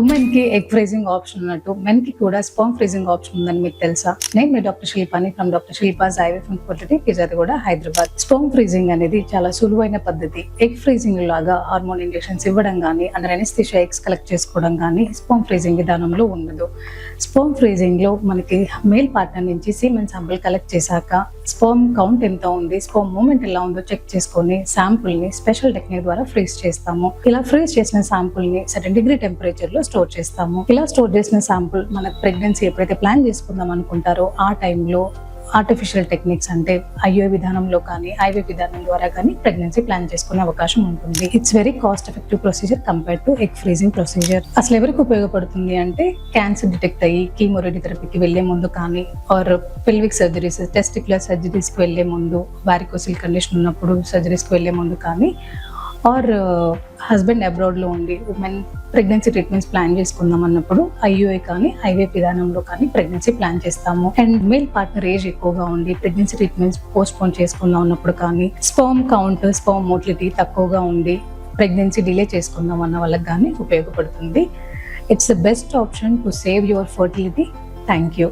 Women కి egg freezing option ఉన్నట్టు men కి కూడా స్పర్మ్ ఫ్రీజింగ్ ఆప్షన్ ఉందని మీకు తెలుసా? నేను మీ డాక్టర్ శిల్పాని from doctor Shilpa's IVF fertility Peerzadiguda, Hyderabad. Sperm freezing అనేది చాలా సులువైన పద్ధతి. ఎగ్ ఫ్రీజింగ్ లాగా హార్మోన్ ఇంజెక్షన్స్ ఇవ్వడం కానీ, అండర్ అనెస్థీషియా ఎగ్స్ కలెక్ట్ చేసుకోవడం కానీ స్పర్మ్ ఫ్రీజింగ్ విధానంలో ఉండదు. స్పర్మ్ ఫ్రీజింగ్ లో మనకి మేల్ పార్ట్నర్ నుంచి సీమెన్ శాంపుల్ కలెక్ట్ చేశాక స్పర్మ్ కౌంట్ ఎంత ఉంది, స్పర్మ్ మూవ్మెంట్ ఎలా ఉందో చెక్ చేసుకొని శాంపుల్ ని స్పెషల్ టెక్నిక్ ద్వారా ఫ్రీజ్ చేస్తాము. ఇలా ఫ్రీజ్ చేసిన శాంపుల్ ని సర్టెన్ డిగ్రీ టెంపరేచర్ లో స్టోర్ చేస్తాము. ఇలా స్టోర్ చేసిన శాంపుల్ మనకు ప్రెగ్నెన్సీ ఎప్పుడైతే ప్లాన్ చేసుకుందాం అనుకుంటారో ఆ టైంలో ఆర్టిఫిషియల్ టెక్నిక్స్ అంటే ఐఓ విధానంలో కానీ ఐవీ విధానం ద్వారా కానీ ప్రెగ్నెన్సీ ప్లాన్ చేసుకునే అవకాశం ఉంటుంది. It's very cost effective procedure compare to egg freezing procedure. అసలు ఎవరికి ఉపయోగపడుతుంది అంటే క్యాన్సర్ డిటెక్ట్ అయ్యి కీమో రేడియోథెరపీకి వెళ్లే ముందు కానీ, or pelvic surgeries, testicular surgeries కి వెళ్లే ముందు, వారికోసిల్ కండిషన్ ఉన్నప్పుడు సర్జరీస్ కి వెళ్లే ముందు కానీ, ఆర్ హస్బెండ్ అబ్రాడ్ లో ఉండి ఉమెన్ ప్రెగ్నెన్సీ ట్రీట్మెంట్స్ ప్లాన్ చేసుకుందాం అన్నప్పుడు ఐయుఐ కానీ ఐవీఎఫ్ విధానంలో కానీ ప్రెగ్నెన్సీ ప్లాన్ చేస్తాము. అండ్ మేల్ పార్ట్నర్ ఏజ్ ఎక్కువగా ఉండి ప్రెగ్నెన్సీ ట్రీట్మెంట్స్ పోస్ట్ పోన్ చేసుకుందాం అన్నప్పుడు కానీ, స్పర్మ్ కౌంట్, స్పర్మ్ మోటిలిటీ తక్కువగా ఉండి ప్రెగ్నెన్సీ డిలే చేసుకుందాం అన్న వాళ్ళకి కానీ ఉపయోగపడుతుంది. It's the best option to save your fertility. Thank you.